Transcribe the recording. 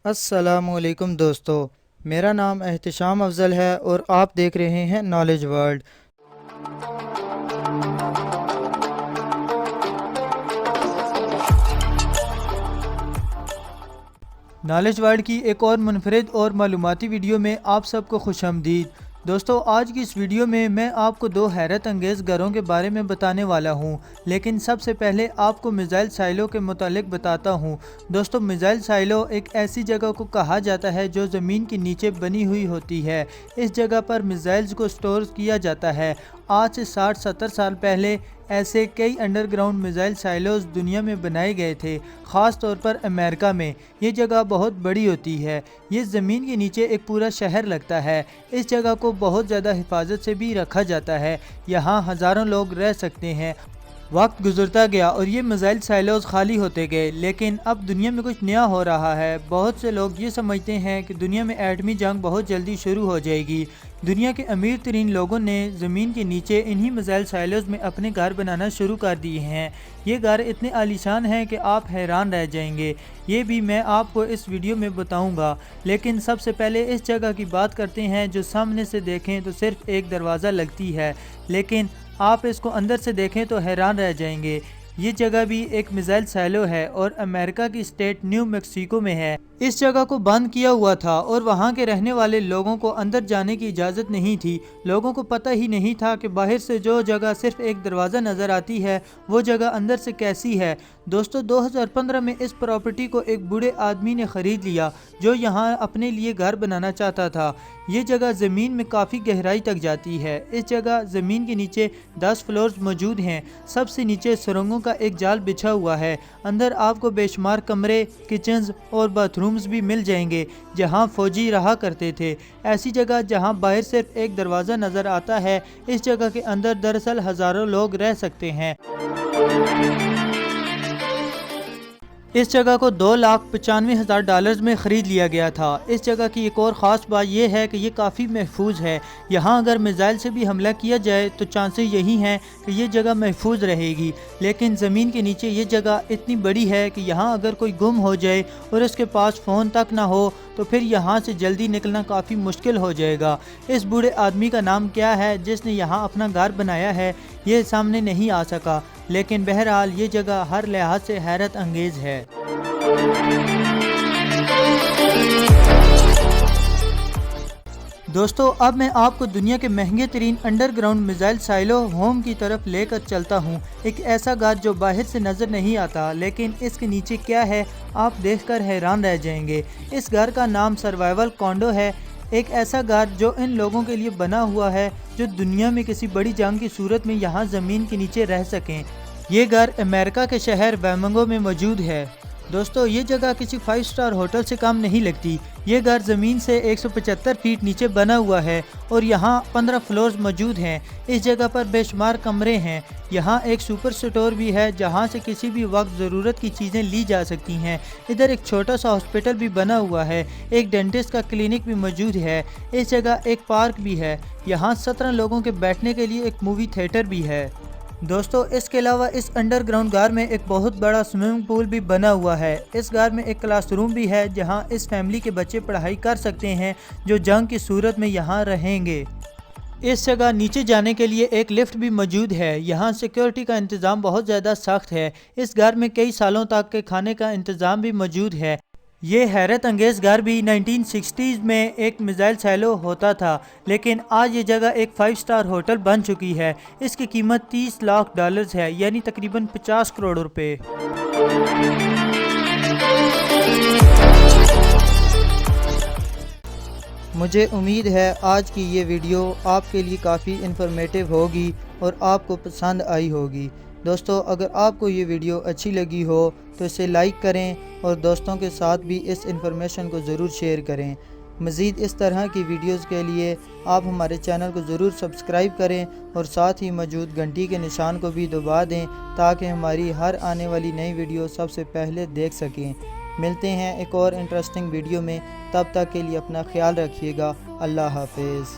السلام علیکم دوستو، میرا نام احتشام افضل ہے اور آپ دیکھ رہے ہیں نالج ورلڈ۔ نالج ورلڈ کی ایک اور منفرد اور معلوماتی ویڈیو میں آپ سب کو خوش آمدید۔ دوستو، آج کی اس ویڈیو میں آپ کو دو حیرت انگیز گھروں کے بارے میں بتانے والا ہوں، لیکن سب سے پہلے آپ کو میزائل سائلوں کے متعلق بتاتا ہوں۔ دوستو، میزائل سائلو ایک ایسی جگہ کو کہا جاتا ہے جو زمین کے نیچے بنی ہوئی ہوتی ہے۔ اس جگہ پر میزائلز کو سٹور کیا جاتا ہے۔ آج سے 60-70 سال پہلے ایسے کئی انڈر گراؤنڈ میزائل سائلوز دنیا میں بنائے گئے تھے، خاص طور پر امریکہ میں۔ یہ جگہ بہت بڑی ہوتی ہے، یہ زمین کے نیچے ایک پورا شہر لگتا ہے۔ اس جگہ کو بہت زیادہ حفاظت سے بھی رکھا جاتا ہے، یہاں ہزاروں لوگ رہ سکتے ہیں۔ وقت گزرتا گیا اور یہ میزائل سائلوز خالی ہوتے گئے، لیکن اب دنیا میں کچھ نیا ہو رہا ہے۔ بہت سے لوگ یہ سمجھتے ہیں کہ دنیا میں ایٹمی جنگ بہت جلدی شروع ہو جائے گی۔ دنیا کے امیر ترین لوگوں نے زمین کے نیچے انہی میزائل سائلوز میں اپنے گھر بنانا شروع کر دیے ہیں۔ یہ گھر اتنے عالیشان ہیں کہ آپ حیران رہ جائیں گے۔ یہ بھی میں آپ کو اس ویڈیو میں بتاؤں گا، لیکن سب سے پہلے اس جگہ کی بات کرتے ہیں جو سامنے سے دیکھیں تو صرف ایک دروازہ لگتی ہے، لیکن آپ اس کو اندر سے دیکھیں تو حیران رہ جائیں گے۔ یہ جگہ بھی ایک میزائل سائلو ہے اور امریکہ کی اسٹیٹ نیو میکسیکو میں ہے۔ اس جگہ کو بند کیا ہوا تھا اور وہاں کے رہنے والے لوگوں کو اندر جانے کی اجازت نہیں تھی۔ لوگوں کو پتہ ہی نہیں تھا کہ باہر سے جو جگہ صرف ایک دروازہ نظر آتی ہے وہ جگہ اندر سے کیسی ہے۔ دوستو، 2015 میں اس پراپرٹی کو ایک بوڑھے آدمی نے خرید لیا جو یہاں اپنے لیے گھر بنانا چاہتا تھا۔ یہ جگہ زمین میں کافی گہرائی تک جاتی ہے۔ اس جگہ زمین کے نیچے 10 فلورز موجود ہیں۔ سب سے نیچے سرنگوں کا ایک جال بچھا ہوا ہے۔ اندر آپ کو بے شمار کمرے، کچنز اور باتھ رومز بھی مل جائیں گے جہاں فوجی رہا کرتے تھے۔ ایسی جگہ جہاں باہر صرف ایک دروازہ نظر آتا ہے، اس جگہ کے اندر دراصل ہزاروں لوگ رہ سکتے ہیں۔ اس جگہ کو $2,95,000 میں خرید لیا گیا تھا۔ اس جگہ کی ایک اور خاص بات یہ ہے کہ یہ کافی محفوظ ہے۔ یہاں اگر میزائل سے بھی حملہ کیا جائے تو چانسز یہی ہیں کہ یہ جگہ محفوظ رہے گی، لیکن زمین کے نیچے یہ جگہ اتنی بڑی ہے کہ یہاں اگر کوئی گم ہو جائے اور اس کے پاس فون تک نہ ہو تو پھر یہاں سے جلدی نکلنا کافی مشکل ہو جائے گا۔ اس بوڑھے آدمی کا نام کیا ہے جس نے یہاں اپنا گھر بنایا ہے، یہ سامنے نہیں آ سکا، لیکن بہرحال یہ جگہ ہر لحاظ سے حیرت انگیز ہے۔ دوستو، اب میں آپ کو دنیا کے مہنگے ترین انڈر گراؤنڈ میزائل سائلو ہوم کی طرف لے کر چلتا ہوں۔ ایک ایسا گھر جو باہر سے نظر نہیں آتا، لیکن اس کے نیچے کیا ہے آپ دیکھ کر حیران رہ جائیں گے۔ اس گھر کا نام سروائیول کانڈو ہے، ایک ایسا گھر جو ان لوگوں کے لیے بنا ہوا ہے جو دنیا میں کسی بڑی جنگ کی صورت میں یہاں زمین کے نیچے رہ سکیں۔ یہ گھر امریکہ کے شہر ویمنگو میں موجود ہے۔ دوستو، یہ جگہ کسی 5 سٹار ہوٹل سے کم نہیں لگتی۔ یہ گھر زمین سے 175 فیٹ نیچے بنا ہوا ہے اور یہاں 15 فلورز موجود ہیں۔ اس جگہ پر بے شمار کمرے ہیں۔ یہاں ایک سپر سٹور بھی ہے جہاں سے کسی بھی وقت ضرورت کی چیزیں لی جا سکتی ہیں۔ ادھر ایک چھوٹا سا ہاسپٹل بھی بنا ہوا ہے، ایک ڈینٹسٹ کا کلینک بھی موجود ہے۔ اس جگہ ایک پارک بھی ہے، یہاں 17 لوگوں کے بیٹھنے کے لیے ایک مووی تھیٹر بھی ہے۔ دوستو، اس کے علاوہ اس انڈر گراؤنڈ گھر میں ایک بہت بڑا سوئمنگ پول بھی بنا ہوا ہے۔ اس گھر میں ایک کلاس روم بھی ہے جہاں اس فیملی کے بچے پڑھائی کر سکتے ہیں جو جنگ کی صورت میں یہاں رہیں گے۔ اس جگہ نیچے جانے کے لیے ایک لفٹ بھی موجود ہے۔ یہاں سیکیورٹی کا انتظام بہت زیادہ سخت ہے۔ اس گھر میں کئی سالوں تک کے کھانے کا انتظام بھی موجود ہے۔ یہ حیرت انگیز گھر بھی 1960s میں ایک میزائل سائلو ہوتا تھا، لیکن آج یہ جگہ ایک 5 سٹار ہوٹل بن چکی ہے۔ اس کی قیمت $30 لاکھ ہے، یعنی تقریباً 50 کروڑ روپے۔ مجھے امید ہے آج کی یہ ویڈیو آپ کے لیے کافی انفارمیٹیو ہوگی اور آپ کو پسند آئی ہوگی۔ دوستو، اگر آپ کو یہ ویڈیو اچھی لگی ہو تو اسے لائک کریں اور دوستوں کے ساتھ بھی اس انفارمیشن کو ضرور شیئر کریں۔ مزید اس طرح کی ویڈیوز کے لیے آپ ہمارے چینل کو ضرور سبسکرائب کریں اور ساتھ ہی موجود گھنٹی کے نشان کو بھی دبا دیں تاکہ ہماری ہر آنے والی نئی ویڈیو سب سے پہلے دیکھ سکیں۔ ملتے ہیں ایک اور انٹرسٹنگ ویڈیو میں، تب تک کے لیے اپنا خیال رکھیے گا۔ اللہ حافظ۔